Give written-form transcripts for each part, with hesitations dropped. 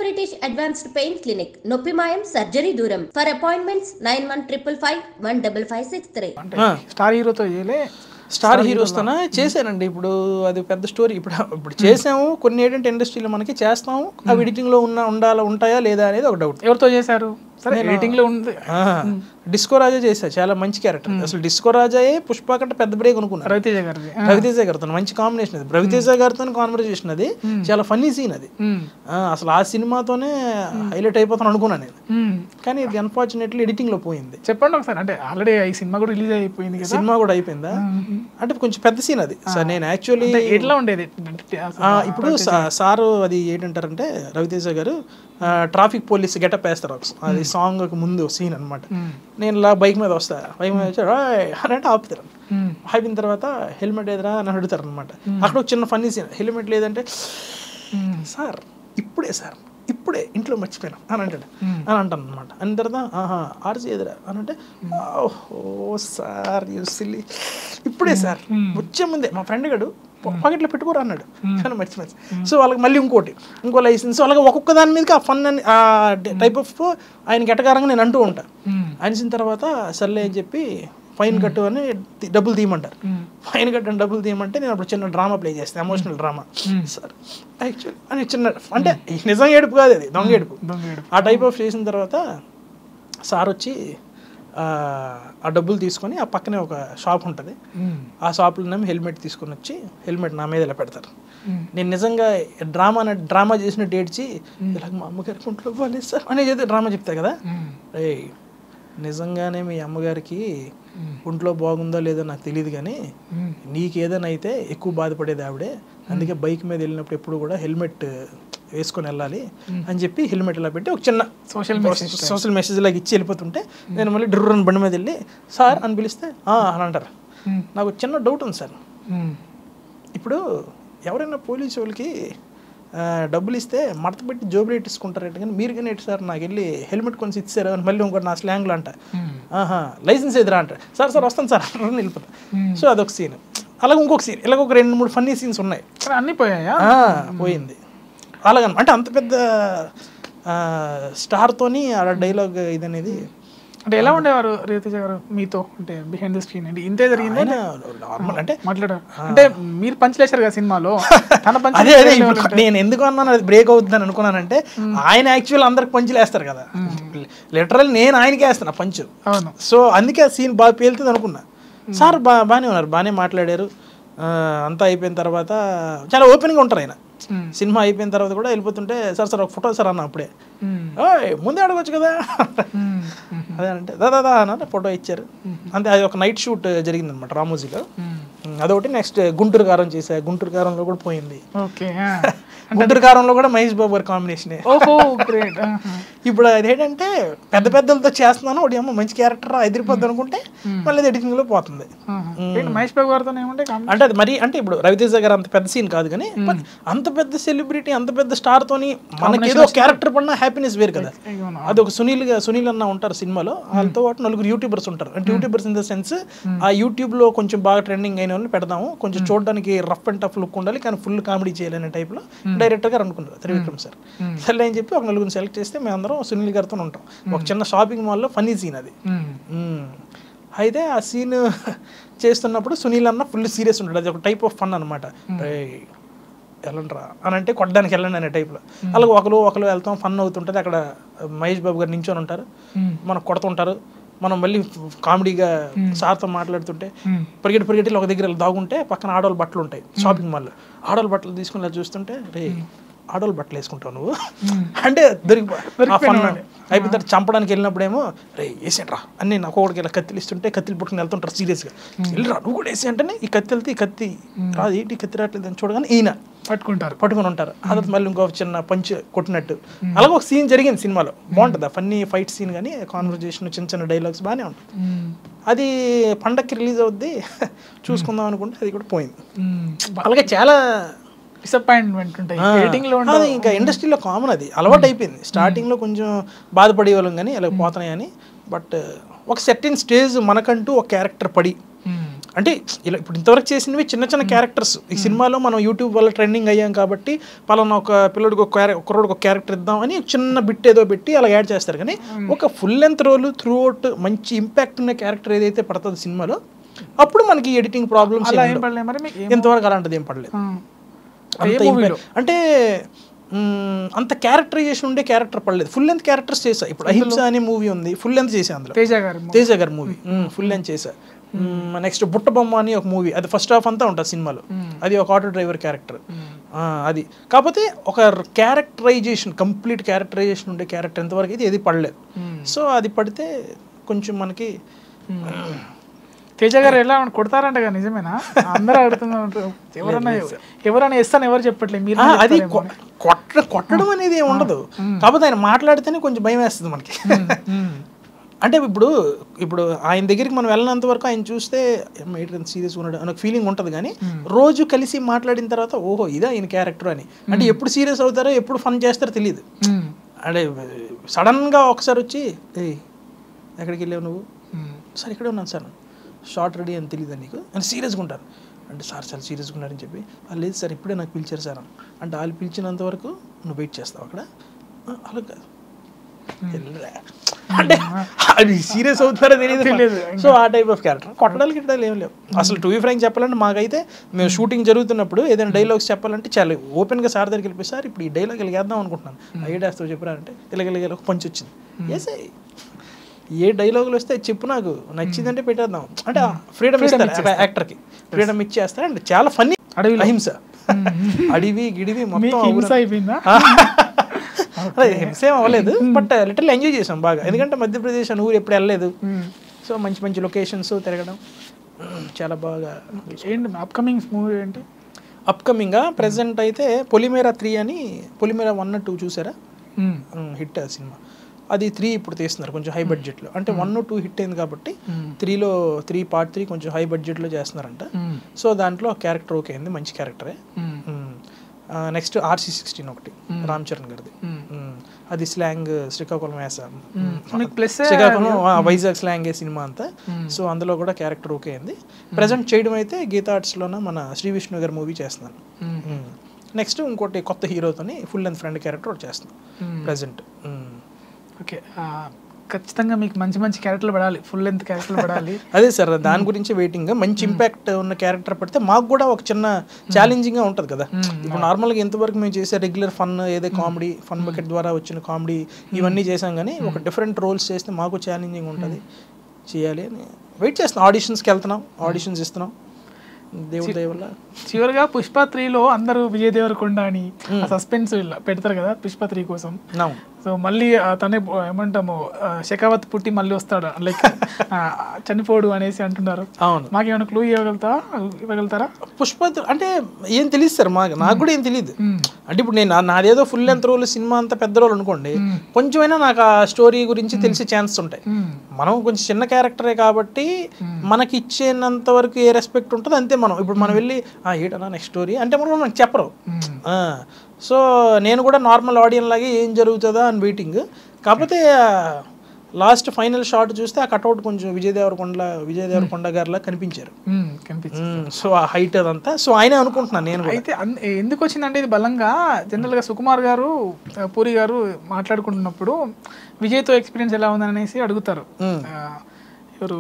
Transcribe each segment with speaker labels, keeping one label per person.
Speaker 1: British Advanced Pain Clinic. నొప్పి మాయం surgery దూరం. For appointments 9155515563.
Speaker 2: స్టార్ హీరోతో చేయలే,
Speaker 3: స్టార్ హీరోస్తోనే చేశానండి. ఇప్పుడు అది పెద్ద స్టోరీ. ఇప్పుడు చేసాము కొన్ని ఏంటంటే ఇండస్ట్రీలో మనకి చేస్తాము, అవి ఎడిటింగ్లో ఉంటాయా లేదా అనేది ఒక డౌట్.
Speaker 2: ఎవరితో చేశారు? సరే ఎడిటింగ్ లో ఉంది.
Speaker 3: డిస్కో రాజా చేశా, చాలా మంచి క్యారెక్టర్. అసలు డిస్కో రాజాయే పుష్ప కంటే పెద్ద బ్రేక్ అనుకున్నాను. రవితేజ గారితో మంచి కాంబినేషన్ అది. రవితేజ గారితో కాన్వర్జేషన్ అది చాలా ఫన్నీ సీన్ అది. అసలు ఆ సినిమాతోనే హైలైట్ అయిపోతాను అనుకున్నాను నేను, కానీ ఇది అన్ఫార్చునేట్లీ ఎడిటింగ్ లో పోయింది.
Speaker 2: చెప్పండి ఒకసారి. అంటే ఆల్రెడీ ఈ సినిమా కూడా రిలీజ్ అయిపోయింది కదా?
Speaker 3: సినిమా కూడా అయిపోయిందా? అంటే కొంచెం పెద్ద సీన్ అది. సార్ నేను యాక్చువల్లీ
Speaker 2: ఎట్లా ఉండేది
Speaker 3: ఇప్పుడు సారు అది ఏంటంటారంటే రవితేజ గారు ట్రాఫిక్ పోలీస్ గెటప్ వేస్తారు. అది సాంగ్ ముందు సీన్ అనమాట. నేను ఇలా బైక్ మీద వస్తా, బైక్ మీద వచ్చి అని అంటే ఆపుతారు. ఆపిన తర్వాత హెల్మెట్ ఏదరా అని అడుగుతారు అనమాట. అక్కడ ఒక చిన్న ఫన్నీ సీన్, హెల్మెట్ లేదంటే సార్ ఇప్పుడే ఇంట్లో మర్చిపోయాను అని అంటాడు అని అంటాను అనమాట. అని తర్వాత ఆర్సీ ఎదురా అని అంటే ఓహో సార్ సిల్లీ ఇప్పుడే సార్ వచ్చే ముందే మా ఫ్రెండ్ గడు పాకెట్లో పెట్టుకోరా అన్నాడు, కానీ మర్చిపోయింది. సో వాళ్ళకి మళ్ళీ ఇంకో లైసెన్స్, అలాగే ఒక్కొక్క దాని మీదకి ఆ ఫన్ అని ఆ టైప్ ఆఫ్ ఆయనకి ఎటకారంగా నేను అంటూ ఉంటాను. అనిసిన తర్వాత సర్లే అని చెప్పి ఫైన్ కట్టు అని డబ్బులు తీయమంటారు. ఫైన్ కట్టు అని డబ్బులు తీయమంటే నేను అప్పుడు చిన్న డ్రామా ప్లే చేస్తాను, ఎమోషనల్ డ్రామా. సార్ యాక్చువల్లీ అని చిన్న అంటే నిజంగా ఏడుపు కాదు, అది దొంగ ఏడుపు. ఆ టైప్ ఆఫ్ చేసిన తర్వాత సార్ వచ్చి ఆ డబ్బులు తీసుకొని ఆ పక్కనే ఒక షాప్ ఉంటుంది, ఆ షాప్లోనేమో హెల్మెట్ తీసుకొని వచ్చి హెల్మెట్ నా మీద ఇలా పెడతారు. నేను నిజంగా డ్రామా చేసినట్టు ఏడ్చి ఇలాగ మా అమ్మగారికి ఒంట్లో బాగాలేదు సార్ అనేది డ్రామా చెప్తా కదా. నిజంగానే మీ అమ్మగారికి ఒంట్లో బాగుందో లేదో నాకు తెలియదు, కానీ నీకేదైనా అయితే ఎక్కువ బాధపడేది ఆవిడే, అందుకే బైక్ మీద వెళ్ళినప్పుడు ఎప్పుడు కూడా హెల్మెట్ వేసుకొని వెళ్ళాలి అని చెప్పి హెల్మెట్ ఇలా పెట్టి ఒక చిన్న సోషల్ మెసేజ్ లాగా ఇచ్చి వెళ్ళిపోతుంటే నేను మళ్ళీ డ్రన్ బండి మీద వెళ్ళి సార్ అని పిలిస్తే అని అంటారు. నాకు చిన్న డౌట్ ఉంది సార్, ఇప్పుడు ఎవరైనా పోలీసు వాళ్ళకి డబ్బులు ఇస్తే మడత పెట్టి జోబులు ఇట్టుకుంటారట, కానీ మీరు కానీ ఏంటి సార్ నాకు వెళ్ళి హెల్మెట్ కొని ఇచ్చారు అని మళ్ళీ ఇంకోటి నా స్లాంగ్లో అంట లైసెన్స్ ఎదురా అంట. సార్ వస్తాను సార్ అని వెళ్ళిపోతా. సో అదొక సీన్. అలాగే ఇంకొక సీన్, ఇలాగ ఒక 2-3 ఫన్నీ సీన్స్ ఉన్నాయి.
Speaker 2: అన్నీ పోయాయా?
Speaker 3: పోయింది అలాగని. అంటే అంత పెద్ద స్టార్తోని ఆ డైలాగ్ ఇది అనేది.
Speaker 2: అంటే ఎలా ఉండేవారు రవితేజ గారు మీతో, అంటే బిహైండ్ ద స్క్రీన్? అంటే ఇంతే జరిగింది
Speaker 3: నార్మల్ అంటే
Speaker 2: మాట్లాడారు అంటే మీరు పంచలేశారు కదా సినిమాలో.
Speaker 3: అదే నేను ఎందుకు అన్నాను అది బ్రేక్ అవుతుందని అనుకున్నానంటే, ఆయన యాక్చువల్ అందరికి పంచులు వేస్తారు కదా, లిటరల్ నేను ఆయనకి వేస్తాను పంచు. సో అందుకే ఆ సీన్ బాగా పేలుతుంది అనుకున్నా. సార్ బాగానే ఉన్నారు, బాగానే మాట్లాడారు. అంతా అయిపోయిన తర్వాత చాలా ఓపెన్గా ఉంటారు ఆయన. సినిమా అయిపోయిన తర్వాత కూడా వెళ్ళిపోతుంటే సార్ ఒక ఫోటో సార్ అన్న అప్పుడే ముందే అడగచ్చు కదా అదే అంటే దాదా అన్న ఫోటో ఇచ్చారు అంతే. అది ఒక నైట్ షూట్ జరిగింది అనమాట రామోజీలో, అదొకటి. నెక్స్ట్ గుంటూరు కారం చేసా, గుంటూరు కారంలో కూడా పోయింది. గుంటూరు కారంలో కూడా మహేష్ బాబు గారి కాంబినేషన్. ఇప్పుడు అదేంటంటే పెద్దలతో చేస్తున్నాను, ఒకటి ఏమో మంచి క్యారెక్టర్ ఎదిరిపోద్ది అనుకుంటే మళ్ళీ ఎడిటింగ్ లో పోతుంది.
Speaker 2: మహేష్ బాబు గారితో
Speaker 3: అంటే అది మరి అంటే ఇప్పుడు రవితేజ గారు అంత పెద్ద సీన్ కాదు, కానీ అంత పెద్ద సెలబ్రిటీ అంత పెద్ద స్టార్ తోని మనకి ఏదో క్యారెక్టర్ పడిన హ్యాపీనెస్ వేరు కదా. అది ఒక సునీల్ అన్న ఉంటారు సినిమాలో, వాళ్ళతో పాటు 4 యూట్యూబర్స్ ఉంటారు. అంటే యూట్యూబర్స్ ఇన్ ద సెన్స్ ఆ యూట్యూబ్ లో కొంచెం బాగా ట్రెండింగ్ అయిన వాళ్ళని పెడదాము, కొంచెం చూడడానికి రఫ్ అండ్ టఫ్ లుక్ ఉండాలి కానీ ఫుల్ కామెడీ చేయాలనే టైప్ లో డైరెక్టర్ గారు అనుకున్నారు త్రివిక్రమ్ సార్. సరే అని చెప్పి ఒక 4 సెలెక్ట్ చేస్తే మేమందరం సునీల్ గారితో ఉంటాం. ఒక చిన్న షాపింగ్ మాల్లో ఫన్నీ సీన్ అది. అయితే ఆ సీన్ చేస్తున్నప్పుడు సునీల్ అన్న ఫుల్ సీరియస్ ఉంటాడు, అది ఒక టైప్ ఆఫ్ ఫన్ అనమాట. వెళ్ళండిరా అని అంటే కొట్టడానికి వెళ్ళండి అనే టైప్లో. అలాగే ఒకరు వెళ్తాం, ఫన్ అవుతుంటుంది. అక్కడ మహేష్ బాబు గారు నించొని ఉంటారు, మనకు కొడుతుంటారు. మనం మళ్ళీ కామెడీగా సార్తో మాట్లాడుతుంటే పరిగెట్టి ఒక దగ్గర దాగుంటే పక్కన ఆడవాళ్ళ బట్టలు ఉంటాయి షాపింగ్ మాల్లో. ఆడవాళ్ళ బట్టలు తీసుకుని ఇలా చూస్తుంటే రే ఆడవాళ్ళ బట్టలు వేసుకుంటావు నువ్వు అంటే అయిపోయిన తర్వాత చంపడానికి వెళ్ళినప్పుడేమో రే వేసేయండిరా అని నేను ఒక్కొక్కడికి ఇలా కత్తిలు ఇస్తుంటే కత్తిలు పుట్టుకుని వెళ్తుంటారు సీరియస్గా. వెళ్ళిరా నువ్వు కూడా వేసే అంటేనే ఈ కత్తి వెళ్తే ఈ కత్తి రాదు ఏంటి కత్తి రావట్లేదు అని చూడగానే ఈయన పట్టుకుని ఉంటారు. అదే మళ్ళీ ఇంకో చిన్న పంచ్ కొట్టినట్టు అలాగే ఒక సీన్ జరిగింది సినిమాలో. బాగుంటుంది ఆ ఫన్నీ ఫైట్ సీన్, కానీ కాన్వర్జేషన్ చిన్న డైలాగ్స్ బాగానే ఉంటుంది. అది పండక్కి రిలీజ్ అవుద్ది చూసుకుందాం అనుకుంటే అది కూడా పోయింది. అలాగే చాలా
Speaker 2: డిసప్పాయింట్మెంట్ ఉంటాయి.
Speaker 3: ఇంకా ఇండస్ట్రీలో కామన్, అది అలవాటు అయిపోయింది. స్టార్టింగ్లో కొంచెం బాధపడేవాళ్ళం కానీ అలా పోతున్నాయని, బట్ ఒక సెర్టైన్ స్టేజ్ మనకంటూ ఒక క్యారెక్టర్ పడి అంటే ఇలా ఇప్పుడు ఇంతవరకు చేసినవి చిన్న చిన్న క్యారెక్టర్స్. ఈ సినిమాలో మనం యూట్యూబ్ వల్ల ట్రెండింగ్ అయ్యాం కాబట్టి పలానా ఒక పిల్లడికి ఒక క్యారెక్టర్ ఇద్దాం అని చిన్న బిట్ ఏదో పెట్టి అలా యాడ్ చేస్తారు. కానీ ఒక full length role throughout మంచి ఇంపాక్ట్ ఉన్న క్యారెక్టర్ ఏదైతే పడుతుంది సినిమాలో, అప్పుడు మనకి ఎడిటింగ్ ప్రాబ్లమ్స్ ఇంతవరకు అలాంటిది ఏం పడలేదు. అంటే అంత క్యారెక్టరైజేషన్ ఉండే క్యారెక్టర్ పడలేదు. ఫుల్ లెంత్ క్యారెక్టర్స్ చేసా. ఇప్పుడు అహింస అనే మూవీ ఉంది, ఫుల్ లెంత్ చేసా. అందులో తేజ గారి మూవీ ఫుల్ లెంత్ చేసా. నెక్స్ట్ బుట్ట బొమ్మ అని ఒక మూవీ, అది ఫస్ట్ హాఫ్ అంతా ఉంటుంది సినిమాలో. అది ఒక ఆటో డ్రైవర్ క్యారెక్టర్. అది కాకపోతే ఒక క్యారెక్టరైజేషన్, కంప్లీట్ క్యారెక్టరైజేషన్ ఉండే క్యారెక్టర్ ఎంతవరకు అయితే ఏది పడలేదు. సో అది పడితే కొంచెం మనకి
Speaker 2: తేజ గారు ఎలా కొడతారంట కదా, నిజమేనా? అందరూ అడుగుతున్నారు, ఎవరైనా ఇస్తాను ఎవరు చెప్పట్లేదు. మీరు
Speaker 3: అది కొట్టడం అనేది ఏమి ఉండదు, కాకపోతే ఆయన మాట్లాడితేనే కొంచెం భయం వేస్తుంది మనకి. అంటే ఇప్పుడు ఆయన దగ్గరికి మనం వెళ్ళినంత వరకు ఆయన చూస్తే సీరియస్ ఉన్నాడు అనే ఫీలింగ్ ఉంటుంది. కానీ రోజు కలిసి మాట్లాడిన తర్వాత ఓహో ఇదా ఈయన క్యారెక్టర్ అని. అంటే ఎప్పుడు సీరియస్ అవుతారో ఎప్పుడు ఫన్ చేస్తారో తెలియదు. అంటే సడన్గా ఒకసారి వచ్చి ఎక్కడికి వెళ్ళావు నువ్వు? సార్ ఇక్కడే ఉన్నాను సార్, షార్ట్ రెడీ అని తెలియదు నీకు అని సీరియస్గా ఉంటారు. అంటే సార్ చాలా సీరియస్గా ఉన్నారని చెప్పి, లేదు సార్ ఇప్పుడే నాకు పిలిచారు సార్ అంటే, వాళ్ళు పిలిచినంత వరకు నువ్వు వెయిట్ చేస్తావు అక్కడ. అలా కాదు, అంటే అది సీరియస్ అవుతారో తెలియదు. సో ఆ టైప్ ఆఫ్ క్యారెక్టర్. కొట్టడాలు ఏం లేవు అసలు. టు బి ఫ్రాంక్ చెప్పాలంటే మాకైతే మేము షూటింగ్ జరుగుతున్నప్పుడు ఏదైనా డైలాగ్స్ చెప్పాలంటే చాలా ఓపెన్గా సార్ దగ్గరికి వెళ్ళిపోయి, సార్ ఇప్పుడు ఈ డైలాగ్ వెళ్ళేద్దాం అనుకుంటున్నాను, ఐడియాస్తో చెప్పారంటే ఇలాగ ఒక పంచ్ వచ్చింది. ఎస్ ఏ డైలాగులు వస్తే చెప్పు, నాకు నచ్చిందంటే పెట్టేద్దాం అంటే ఫ్రీడమ్ ఇస్తారు యాక్టర్కి, ఫ్రీడమ్ ఇచ్చేస్తారు. అండ్ చాలా ఫన్నీ. అహింస అడివి గిడివి మొత్తం హింస ఏం అవ్వలేదు, బట్ లిటిల్ ఎంజాయ్ చేసాం బాగా. ఎందుకంటే మధ్యప్రదేశ్ అని ఊరు ఎప్పుడు వెళ్ళలేదు. సో మంచి మంచి లొకేషన్స్ తిరగడం చాలా బాగా.
Speaker 2: ఏంటి అప్కమింగ్ మూవీ ఏంటి?
Speaker 3: అప్కమింగ్గా ప్రెసెంట్ అయితే పొలిమేరా 3 అని, పొలిమేరా 1 2 చూసారా? హిట్ ఆ సినిమా. అది 3 ఇప్పుడు తీస్తున్నారు కొంచెం హై బడ్జెట్లో. అంటే 1 2 హిట్ అయింది కాబట్టి 3 పార్ట్ 3 కొంచెం హై బడ్జెట్లో చేస్తున్నారంట. సో దాంట్లో క్యారెక్టర్ ఓకే అయింది, మంచి క్యారెక్టరే. నెక్స్ట్ RC16 ఒకటి రామ్ చరణ్ గారిది, అది స్లాంగ్ శ్రీకాకుళం వేసా, శ్రీకాకుళం వైజాగ్ స్లాంగ్ సినిమా అంతా. సో అందులో కూడా క్యారెక్టర్ ఓకే అయింది. ప్రజెంట్ చేయడం అయితే గీతా ఆర్ట్స్లోన మన శ్రీ విష్ణు గారి మూవీ చేస్తున్నాను. నెక్స్ట్ ఇంకోటి కొత్త హీరోతోని ఫుల్ లెంత్ ఫ్రెండ్ క్యారెక్టర్ ఒకటి చేస్తున్నాను ప్రజెంట్.
Speaker 2: ఓకే, ఖచ్చితంగా మీకు మంచి మంచి క్యారెక్టర్లు పడాలి, ఫుల్ లెంత్ క్యారెక్టర్లు పడాలి.
Speaker 3: అదే సార్, దాని గురించి వెయిటింగ్. మంచి ఇంపాక్ట్ ఉన్న క్యారెక్టర్ పడితే మాకు కూడా ఒక చిన్న ఛాలెంజింగ్గా ఉంటుంది కదా. ఇప్పుడు నార్మల్గా ఎంతవరకు మేము చేసే రెగ్యులర్ ఫన్ ఏదో కామెడీ, ఫన్ బకెట్ ద్వారా వచ్చిన కామెడీ ఇవన్నీ చేసాం. కానీ ఒక డిఫరెంట్ రోల్స్ చేస్తే మాకు ఛాలెంజింగ్ ఉంటుంది, చేయాలి అని వెయిట్ చేస్తున్నాం. ఆడిషన్స్కి వెళ్తున్నాం, ఆడిషన్స్ ఇస్తున్నాం దేవుడి దయ వల్ల.
Speaker 2: చివరిగా పుష్ప 3లో అందరూ విజయ్ దేవరకొండ అని సస్పెన్స్ పెడతారు కదా పుష్ప 3 కోసం. సో మళ్ళీ తనే ఏమంటాము షెకావత్ పుట్టి మళ్ళీ వస్తాడు, లైక్ చనిపోడు అనేసి అంటున్నారు. మాకేమైనా క్లూ ఇవ్వగలుగుతారా?
Speaker 3: పుష్ప అంటే ఏం తెలియదు సార్ నాకు కూడా ఏం తెలియదు. అంటే ఇప్పుడు నేను నాదేదో ఫుల్ లెంత్ రోల్ సినిమా అంత పెద్ద రోల్ అనుకోండి, కొంచెమైనా నాకు ఆ స్టోరీ గురించి తెలిసే ఛాన్స్ ఉంటాయి. మనం కొంచెం చిన్న క్యారెక్టరే కాబట్టి మనకి ఇచ్చేంత వరకు ఏ రెస్పెక్ట్ ఉంటుందో అంతే. మనం ఇప్పుడు మనం వెళ్ళి ఏటన్నా నెక్స్ట్ స్టోరీ అంటే మనకు చెప్పరు. సో నేను కూడా నార్మల్ ఆడియన్స్ లాగే ఏం జరుగుతుందా అని వెయిటింగ్. కాకపోతే లాస్ట్ ఫైనల్ షాట్ చూస్తే ఆ కట్అవుట్ కొంచెం విజయ్ దేవరకొండ గారిలా కనిపించారు. సో ఆ హైట్ అదంతా. సో ఆయనే అనుకుంటున్నాను నేను.
Speaker 2: అయితే ఎందుకు వచ్చిందంటే ఇది బలంగా జనరల్గా సుకుమార్ గారు పూరి గారు మాట్లాడుకుంటున్నప్పుడు విజయ్తో ఎక్స్పీరియన్స్ ఎలా ఉందని అనేసి అడుగుతారు. ఎవరు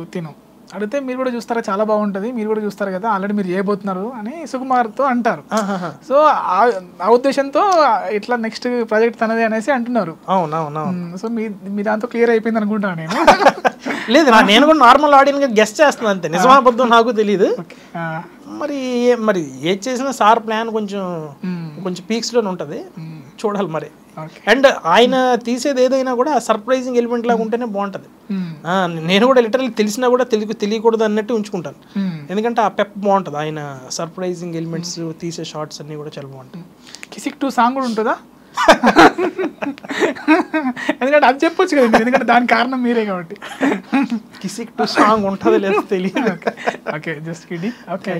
Speaker 2: అడిగితే మీరు కూడా చూస్తారా, చాలా బాగుంటుంది, మీరు కూడా చూస్తారు కదా, ఆల్రెడీ మీరు చేయబోతున్నారు అని సుకుమార్తో అంటారు. సో ఆ ఉద్దేశంతో ఇట్లా నెక్స్ట్ ప్రాజెక్ట్ తనదే అనేసి అంటున్నారు. సో మీ దాంతో క్లియర్ అయిపోయింది అనుకుంటా నేను.
Speaker 3: లేదు, నేను కూడా నార్మల్ ఆడియన్స్ గెస్ట్ చేస్తున్నాను అంతే, నిజమా అబద్ధం నాకు తెలియదు. మరి ఏది చేసినా సార్ ప్లాన్ కొంచెం పీక్స్లోనే ఉంటుంది, చూడాలి మరి. అండ్ ఆయన తీసేది ఏదైనా కూడా సర్ప్రైజింగ్ ఎలిమెంట్ లాగా ఉంటేనే బాగుంటుంది. నేను కూడా లిటరల్లీ తెలిసినా కూడా తెలియకూడదు అన్నట్టు ఉంచుకుంటాను. ఎందుకంటే ఆ పెప్ బాగుంటుంది, ఆయన సర్ప్రైజింగ్ ఎలిమెంట్స్ తీసే షార్ట్స్ అన్ని కూడా చాలా బాగుంటాయి.
Speaker 2: కిసిక్ 2 సాంగ్ కూడా ఉంటుందా? ఎందుకంటే అది చెప్పొచ్చు కదా, ఎందుకంటే దానికి కారణం మీరే కాబట్టి.
Speaker 3: కిసిక్ 2 సాంగ్ ఉంటుందో లేదో తెలియదు.
Speaker 2: Okay, just kidding. ఓకే,